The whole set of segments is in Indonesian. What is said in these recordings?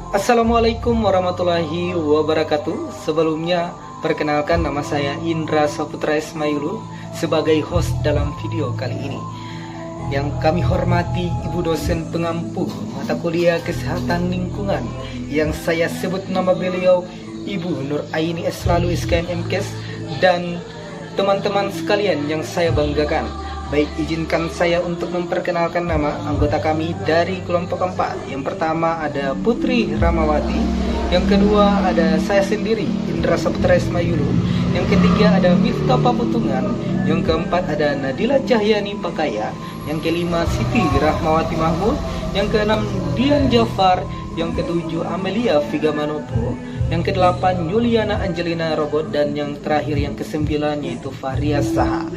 Assalamualaikum warahmatullahi wabarakatuh. Sebelumnya, perkenalkan nama saya Indra Saputra Ismailul sebagai host dalam video kali ini. Yang kami hormati Ibu dosen pengampu mata kuliah Kesehatan Lingkungan yang saya sebut nama beliau Ibu Nur Aini Eslalu SKM MKes, dan teman-teman sekalian yang saya banggakan. Baik, izinkan saya untuk memperkenalkan nama anggota kami dari kelompok 4. Yang pertama ada Putri Ramawati, yang kedua ada saya sendiri Indra Saputra Ismailul, yang ketiga ada Miftah Paputungan, yang keempat ada Nadila Cahyani Pakaya, yang kelima Siti Rahmawati Mahmud, yang keenam Dian Jafar, yang ketujuh Amelia Viga Manopo, yang kedelapan Yuliana Angelina Robot, dan yang terakhir yang kesembilan yaitu Fahria Saha.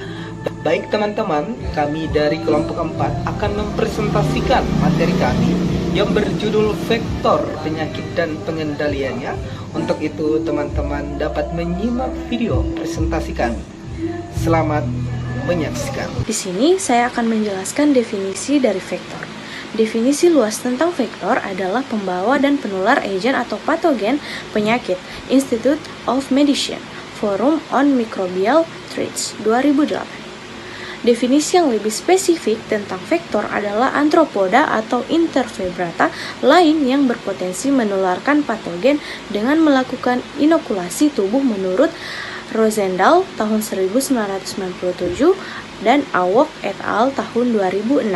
Baik teman-teman, kami dari kelompok 4 akan mempresentasikan materi kami yang berjudul vektor penyakit dan pengendaliannya. Untuk itu teman-teman dapat menyimak video presentasi kami. Selamat menyaksikan. Di sini saya akan menjelaskan definisi dari vektor. Definisi luas tentang vektor adalah pembawa dan penular agen atau patogen penyakit. Institute of Medicine, Forum on Microbial Threats, 2008. Definisi yang lebih spesifik tentang vektor adalah antropoda atau intervertebrata lain yang berpotensi menularkan patogen dengan melakukan inokulasi tubuh menurut Rosendahl tahun 1997 dan Awok et al. Tahun 2006.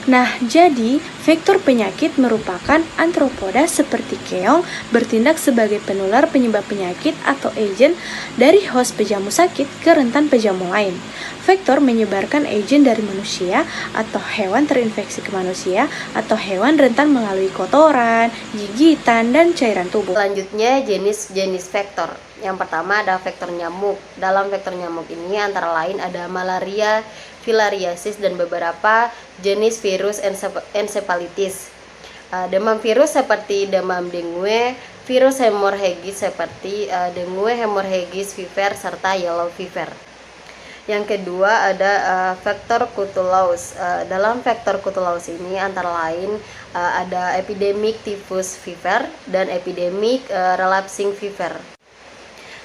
Nah, jadi vektor penyakit merupakan antropoda seperti keong bertindak sebagai penular penyebab penyakit atau agen dari host pejamu sakit ke rentan pejamu lain. Vektor menyebarkan agen dari manusia atau hewan terinfeksi ke manusia atau hewan rentan melalui kotoran, gigitan, dan cairan tubuh. Selanjutnya jenis-jenis vektor. Yang pertama ada vektor nyamuk. Dalam vektor nyamuk ini antara lain ada malaria, filariasis, dan beberapa jenis virus encephalitis. Demam virus seperti demam dengue, virus hemorrhagis seperti dengue hemorrhagis fever, serta yellow fever. Yang kedua ada vektor Cutulaeus. Dalam vektor Cutulaeus ini antara lain ada epidemic typhus fever dan epidemic relapsing fever.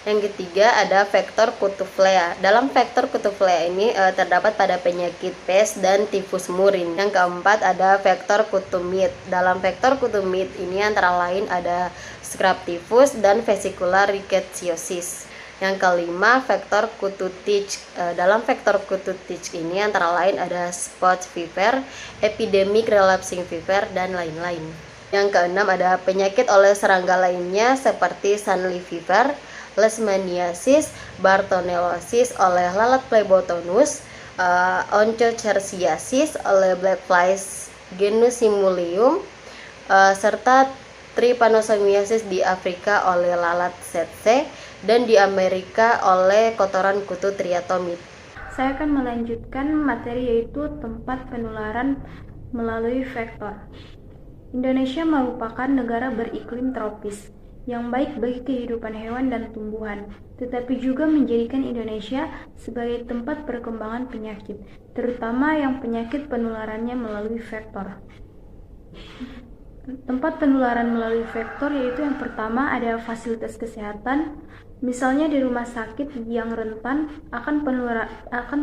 Yang ketiga ada vektor Cutuflea. Dalam vektor Cutuflea ini terdapat pada penyakit pes dan tifus murine. Yang keempat ada vektor Cutumid. Dalam vektor Cutumid ini antara lain ada scrub tifus dan vesicular rickettsiosis. Yang kelima vektor Cututich. Dalam vektor Cututich ini antara lain ada spot fever, epidemic relapsing fever, dan lain-lain. Yang keenam ada penyakit oleh serangga lainnya seperti Sunleaf fever, Leishmaniasis, Bartonellosis oleh lalat Plebotonus, Onchocerciasis oleh black flies genus Simulium, serta Trypanosomiasis di Afrika oleh lalat tsetse, dan di Amerika oleh kotoran kutu Triatomid. Saya akan melanjutkan materi yaitu tempat penularan melalui vektor. Indonesia merupakan negara beriklim tropis yang baik bagi kehidupan hewan dan tumbuhan, tetapi juga menjadikan Indonesia sebagai tempat perkembangan penyakit, terutama yang penyakit penularannya melalui vektor. Tempat penularan melalui vektor yaitu yang pertama ada fasilitas kesehatan, misalnya di rumah sakit yang rentan akan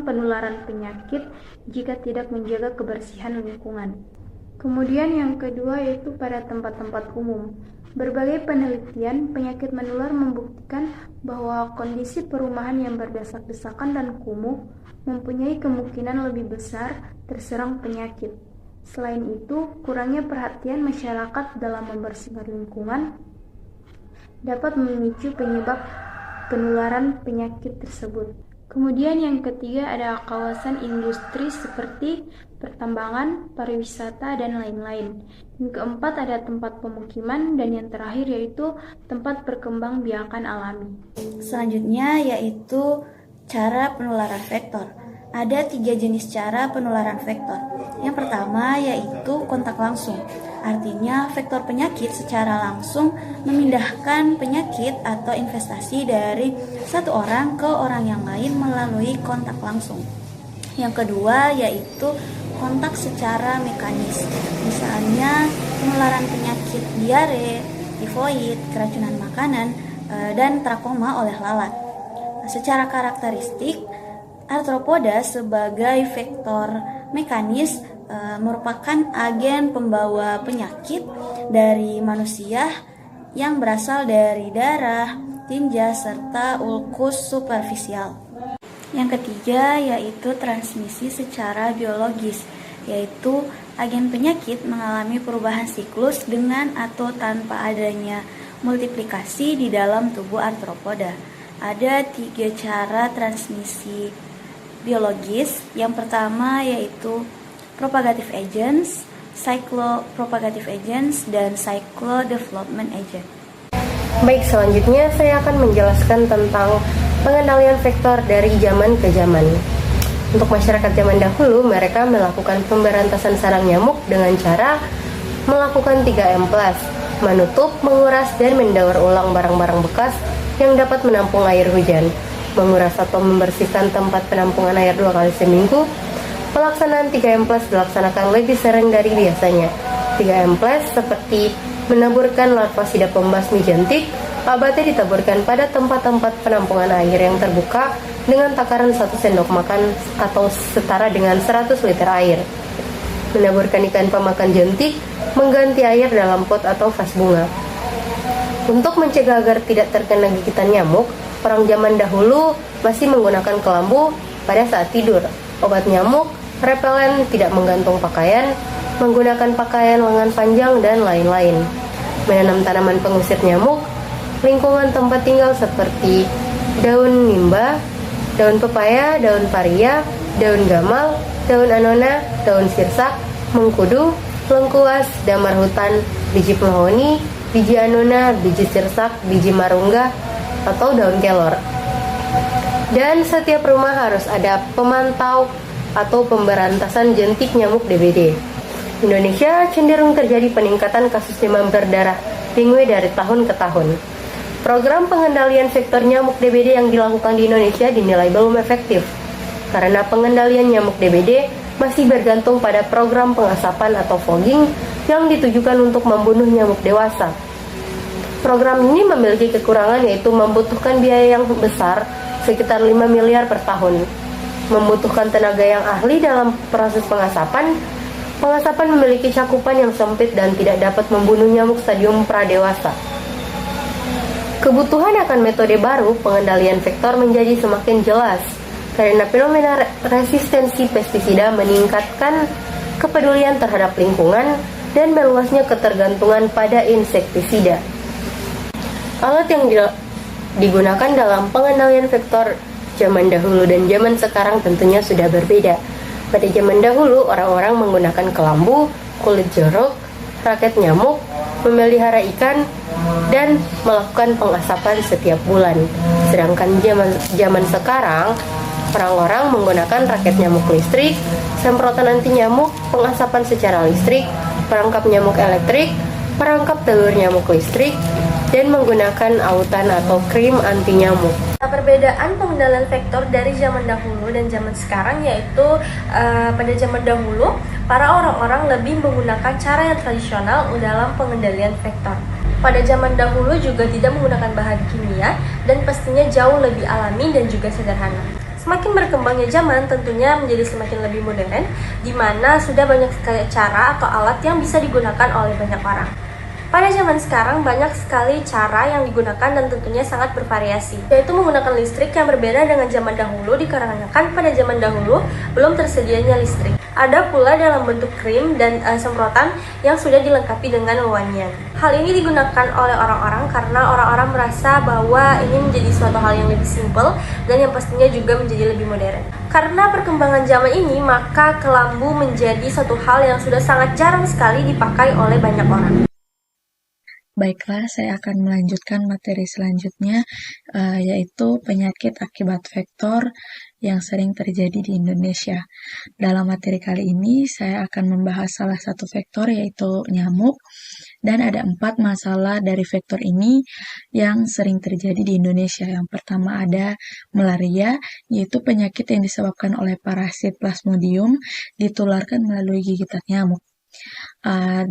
penularan penyakit jika tidak menjaga kebersihan lingkungan. Kemudian yang kedua yaitu pada tempat-tempat umum. Berbagai penelitian penyakit menular membuktikan bahwa kondisi perumahan yang berdesak-desakan dan kumuh mempunyai kemungkinan lebih besar terserang penyakit. Selain itu, kurangnya perhatian masyarakat dalam membersihkan lingkungan dapat memicu penyebab penularan penyakit tersebut. Kemudian yang ketiga ada kawasan industri seperti pertambangan, pariwisata, dan lain-lain. Yang keempat ada tempat pemukiman, dan yang terakhir yaitu tempat perkembangbiakan alami. Selanjutnya yaitu cara penularan vektor. Ada 3 jenis cara penularan vektor. Yang pertama yaitu kontak langsung. Artinya vektor penyakit secara langsung memindahkan penyakit atau investasi dari satu orang ke orang yang lain melalui kontak langsung. Yang kedua yaitu kontak secara mekanis. Misalnya penularan penyakit diare, tifoid, keracunan makanan, dan trakoma oleh lalat. Secara karakteristik, arthropoda sebagai vektor mekanis merupakan agen pembawa penyakit dari manusia yang berasal dari darah, tinja, serta ulkus superficial. Yang ketiga yaitu transmisi secara biologis, yaitu agen penyakit mengalami perubahan siklus dengan atau tanpa adanya multiplikasi di dalam tubuh arthropoda. Ada 3 cara transmisi biologis. Yang pertama yaitu propagative agents, cyclopropagative agents, dan cyclodevelopment agent. Baik, selanjutnya saya akan menjelaskan tentang pengendalian vektor dari zaman ke zaman. Untuk masyarakat zaman dahulu, mereka melakukan pemberantasan sarang nyamuk dengan cara melakukan 3M+, menutup, menguras, dan mendaur ulang barang-barang bekas yang dapat menampung air hujan, menguras atau membersihkan tempat penampungan air 2 kali seminggu. Pelaksanaan 3M+ dilaksanakan lebih sering dari biasanya. 3M+ seperti menaburkan larvasida pembasmi jentik, abate ditaburkan pada tempat-tempat penampungan air yang terbuka dengan takaran 1 sendok makan atau setara dengan 100 liter air. Menaburkan ikan pemakan jentik, mengganti air dalam pot atau vas bunga. Untuk mencegah agar tidak terkena gigitan nyamuk, orang zaman dahulu masih menggunakan kelambu pada saat tidur. Obat nyamuk, repelen, tidak menggantung pakaian, menggunakan pakaian lengan panjang, dan lain-lain. Menanam tanaman pengusir nyamuk, lingkungan tempat tinggal seperti daun nimba, daun pepaya, daun paria, daun gamal, daun anona, daun sirsak, mengkudu, lengkuas, damar hutan, biji mahoni, biji anona, biji sirsak, biji marungga, atau daun kelor. Dan setiap rumah harus ada pemantau atau pemberantasan jentik nyamuk DBD. Indonesia cenderung terjadi peningkatan kasus demam berdarah dengue dari tahun ke tahun. Program pengendalian vektor nyamuk DBD yang dilakukan di Indonesia dinilai belum efektif karena pengendalian nyamuk DBD masih bergantung pada program pengasapan atau fogging yang ditujukan untuk membunuh nyamuk dewasa. Program ini memiliki kekurangan, yaitu membutuhkan biaya yang besar, sekitar 5 miliar per tahun. Membutuhkan tenaga yang ahli dalam proses pengasapan. Pengasapan memiliki cakupan yang sempit dan tidak dapat membunuh nyamuk stadium pradewasa. Kebutuhan akan metode baru pengendalian vektor menjadi semakin jelas karena fenomena resistensi pestisida meningkatkan kepedulian terhadap lingkungan dan meluasnya ketergantungan pada insektisida. Alat yang digunakan dalam pengendalian vektor zaman dahulu dan zaman sekarang tentunya sudah berbeda. Pada zaman dahulu, orang-orang menggunakan kelambu, kulit jorok, raket nyamuk, memelihara ikan, dan melakukan pengasapan setiap bulan. Sedangkan zaman sekarang, orang-orang menggunakan raket nyamuk listrik, semprotan anti nyamuk, pengasapan secara listrik, perangkap nyamuk elektrik, perangkap telur nyamuk listrik, dan menggunakan autan atau krim anti nyamuk. Perbedaan pengendalian vektor dari zaman dahulu dan zaman sekarang yaitu pada zaman dahulu para orang-orang lebih menggunakan cara yang tradisional dalam pengendalian vektor. Pada zaman dahulu juga tidak menggunakan bahan kimia dan pastinya jauh lebih alami dan juga sederhana. Semakin berkembangnya zaman tentunya menjadi semakin lebih modern, di mana sudah banyak sekali cara atau alat yang bisa digunakan oleh banyak orang. Pada zaman sekarang banyak sekali cara yang digunakan dan tentunya sangat bervariasi, yaitu menggunakan listrik yang berbeda dengan zaman dahulu dikarenakan pada zaman dahulu belum tersedianya listrik. Ada pula dalam bentuk krim dan semprotan yang sudah dilengkapi dengan wewangian. Hal ini digunakan oleh orang-orang karena orang-orang merasa bahwa ini menjadi suatu hal yang lebih simpel dan yang pastinya juga menjadi lebih modern. Karena perkembangan zaman ini, maka kelambu menjadi suatu hal yang sudah sangat jarang sekali dipakai oleh banyak orang. Baiklah, saya akan melanjutkan materi selanjutnya, yaitu penyakit akibat vektor yang sering terjadi di Indonesia. Dalam materi kali ini, saya akan membahas salah satu vektor, yaitu nyamuk, dan ada 4 masalah dari vektor ini yang sering terjadi di Indonesia. Yang pertama ada malaria, yaitu penyakit yang disebabkan oleh parasit Plasmodium ditularkan melalui gigitan nyamuk.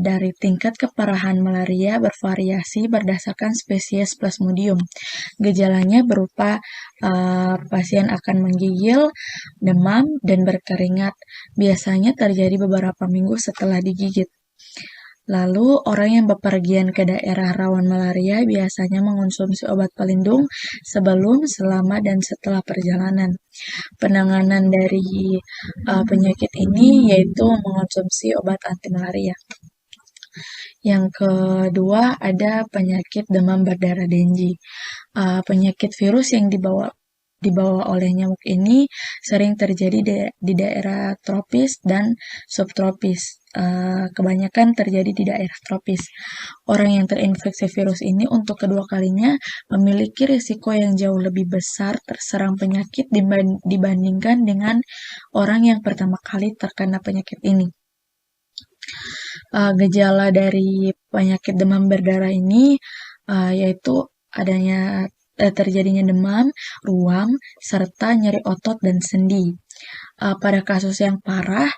Dari tingkat keparahan malaria bervariasi berdasarkan spesies Plasmodium. Gejalanya berupa pasien akan menggigil, demam, dan berkeringat. Biasanya terjadi beberapa minggu setelah digigit. Lalu, orang yang bepergian ke daerah rawan malaria biasanya mengonsumsi obat pelindung sebelum, selama, dan setelah perjalanan. Penanganan dari penyakit ini yaitu mengonsumsi obat anti malaria. Yang kedua ada penyakit demam berdarah Dengue. Penyakit virus yang dibawa oleh nyamuk ini sering terjadi di daerah tropis dan subtropis. Kebanyakan terjadi di daerah tropis. Orang yang terinfeksi virus ini untuk kedua kalinya memiliki risiko yang jauh lebih besar terserang penyakit dibandingkan dengan orang yang pertama kali terkena penyakit ini. Gejala dari penyakit demam berdarah ini yaitu adanya terjadinya demam, ruam, serta nyeri otot dan sendi. Pada kasus yang parah,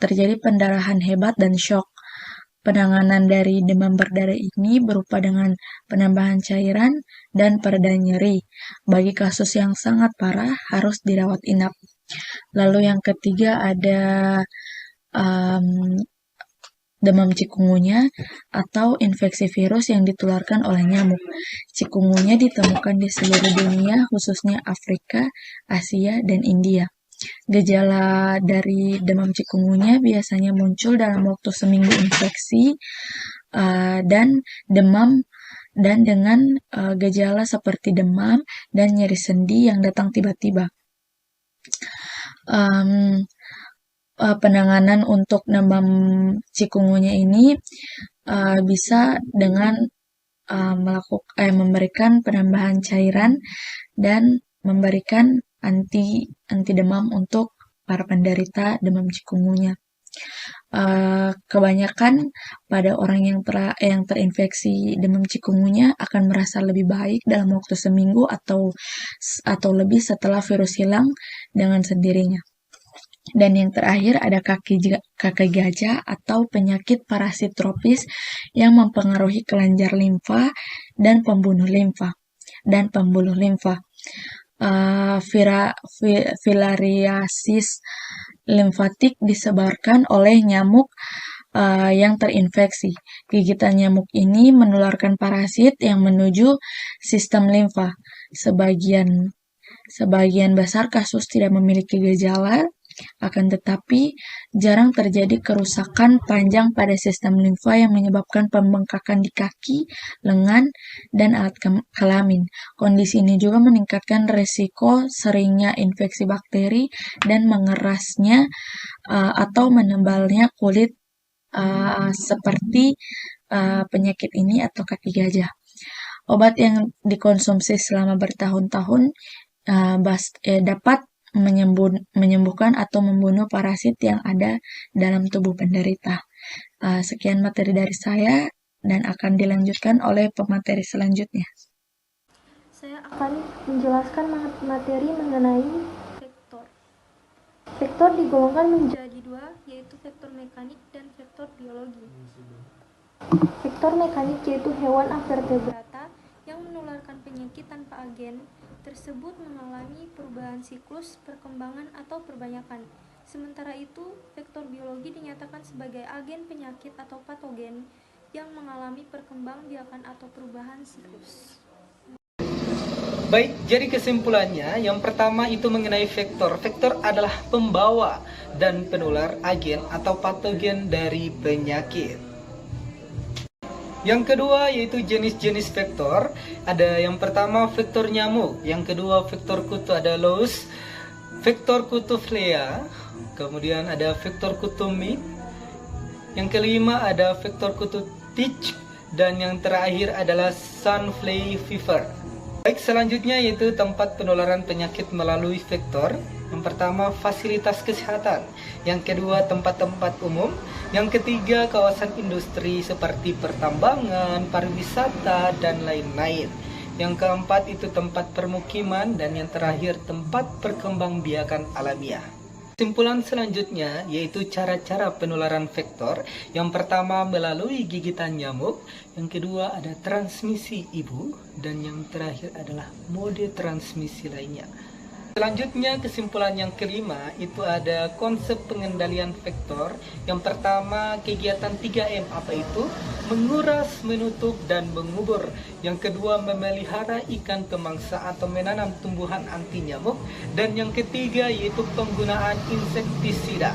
terjadi pendarahan hebat dan shock. Penanganan dari demam berdarah ini berupa dengan penambahan cairan dan pereda nyeri. Bagi kasus yang sangat parah, harus dirawat inap. Lalu yang ketiga ada demam cikungunya atau infeksi virus yang ditularkan oleh nyamuk. Cikungunya ditemukan di seluruh dunia, khususnya Afrika, Asia, dan India. Gejala dari demam cikungunya biasanya muncul dalam waktu seminggu infeksi dan demam dan dengan gejala seperti demam dan nyeri sendi yang datang tiba-tiba. Penanganan untuk demam cikungunya ini bisa dengan memberikan penambahan cairan dan memberikan anti demam untuk para penderita demam cikungunya. Kebanyakan pada orang yang terinfeksi demam cikungunya akan merasa lebih baik dalam waktu seminggu atau lebih setelah virus hilang dengan sendirinya. Dan yang terakhir ada kaki gajah atau penyakit parasit tropis yang mempengaruhi kelenjar limfa dan pembuluh limfa. Filariasis limfatik disebarkan oleh nyamuk yang terinfeksi. Gigitan nyamuk ini menularkan parasit yang menuju sistem limfa. Sebagian besar kasus tidak memiliki gejala, akan tetapi jarang terjadi kerusakan panjang pada sistem limfa yang menyebabkan pembengkakan di kaki, lengan, dan alat kelamin. Kondisi ini juga meningkatkan risiko seringnya infeksi bakteri dan mengerasnya atau menebalnya kulit seperti penyakit ini atau kaki gajah. Obat yang dikonsumsi selama bertahun-tahun dapat menyembuhkan atau membunuh parasit yang ada dalam tubuh penderita. Sekian materi dari saya dan akan dilanjutkan oleh pemateri selanjutnya. Saya akan menjelaskan materi mengenai vektor. Vektor digolongkan menjadi dua, yaitu vektor mekanik dan vektor biologi. Vektor mekanik yaitu hewan avertebrata yang menularkan penyakit tanpa agen tersebut mengalami perubahan siklus, perkembangan, atau perbanyakan. Sementara itu, vektor biologi dinyatakan sebagai agen penyakit atau patogen yang mengalami perkembangbiakan atau perubahan siklus. Baik, jadi kesimpulannya yang pertama itu mengenai vektor. Vektor adalah pembawa dan penular agen atau patogen dari penyakit. Yang kedua yaitu jenis-jenis vektor. Ada yang pertama vektor nyamuk, yang kedua vektor kutu ada louse, vektor kutu flea, kemudian ada vektor kutu mid, yang kelima ada vektor kutu tick, dan yang terakhir adalah sunfly fever. Baik, selanjutnya yaitu tempat penularan penyakit melalui vektor. Yang pertama, fasilitas kesehatan. Yang kedua, tempat-tempat umum. Yang ketiga, kawasan industri seperti pertambangan, pariwisata, dan lain-lain. Yang keempat itu tempat permukiman, dan yang terakhir tempat perkembangbiakan alamiah. Kesimpulan selanjutnya yaitu cara-cara penularan vektor. Yang pertama melalui gigitan nyamuk, yang kedua ada transmisi ibu, dan yang terakhir adalah mode transmisi lainnya. Selanjutnya kesimpulan yang kelima itu ada konsep pengendalian vektor. Yang pertama kegiatan 3M, apa itu? Menguras, menutup, dan mengubur. Yang kedua memelihara ikan pemangsa atau menanam tumbuhan anti nyamuk. Dan yang ketiga yaitu penggunaan insektisida.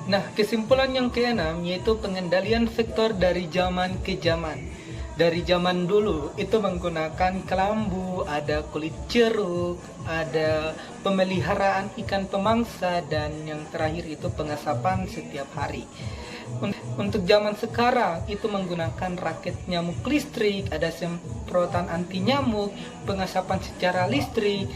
Nah, kesimpulan yang keenam yaitu pengendalian vektor dari zaman ke zaman. Dari zaman dulu itu menggunakan kelambu, ada kulit jeruk, ada pemeliharaan ikan pemangsa, dan yang terakhir itu pengasapan setiap hari. Untuk zaman sekarang itu menggunakan raket nyamuk listrik, ada semprotan anti nyamuk, pengasapan secara listrik,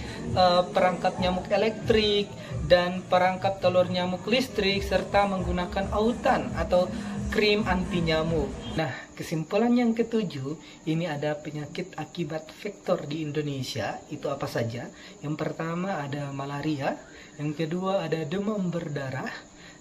perangkap nyamuk elektrik, dan perangkap telur nyamuk listrik, serta menggunakan autan atau krim anti nyamuk. Nah, kesimpulan yang ketujuh, ini ada penyakit akibat vektor di Indonesia. Itu apa saja? Yang pertama ada malaria, yang kedua ada demam berdarah,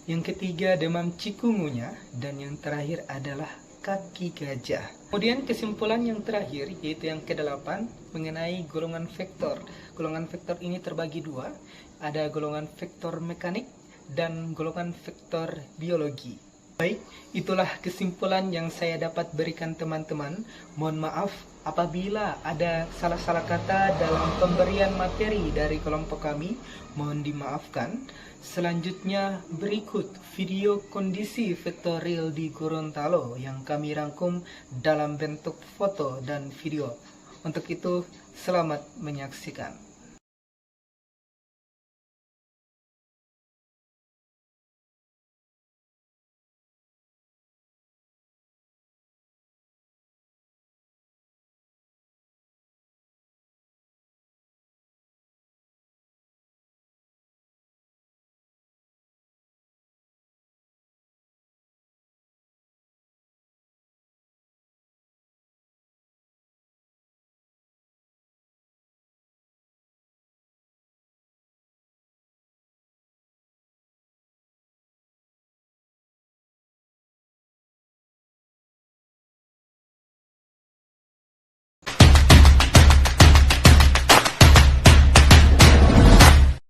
yang ketiga demam cikungunya, dan yang terakhir adalah kaki gajah. Kemudian kesimpulan yang terakhir yaitu yang ke-8 mengenai golongan vektor. Golongan vektor ini terbagi dua, ada golongan vektor mekanik dan golongan vektor biologi. Baik, itulah kesimpulan yang saya dapat berikan teman-teman. Mohon maaf apabila ada salah-salah kata dalam pemberian materi dari kelompok kami, mohon dimaafkan. Selanjutnya berikut video kondisi vektorial di Gorontalo yang kami rangkum dalam bentuk foto dan video. Untuk itu, selamat menyaksikan.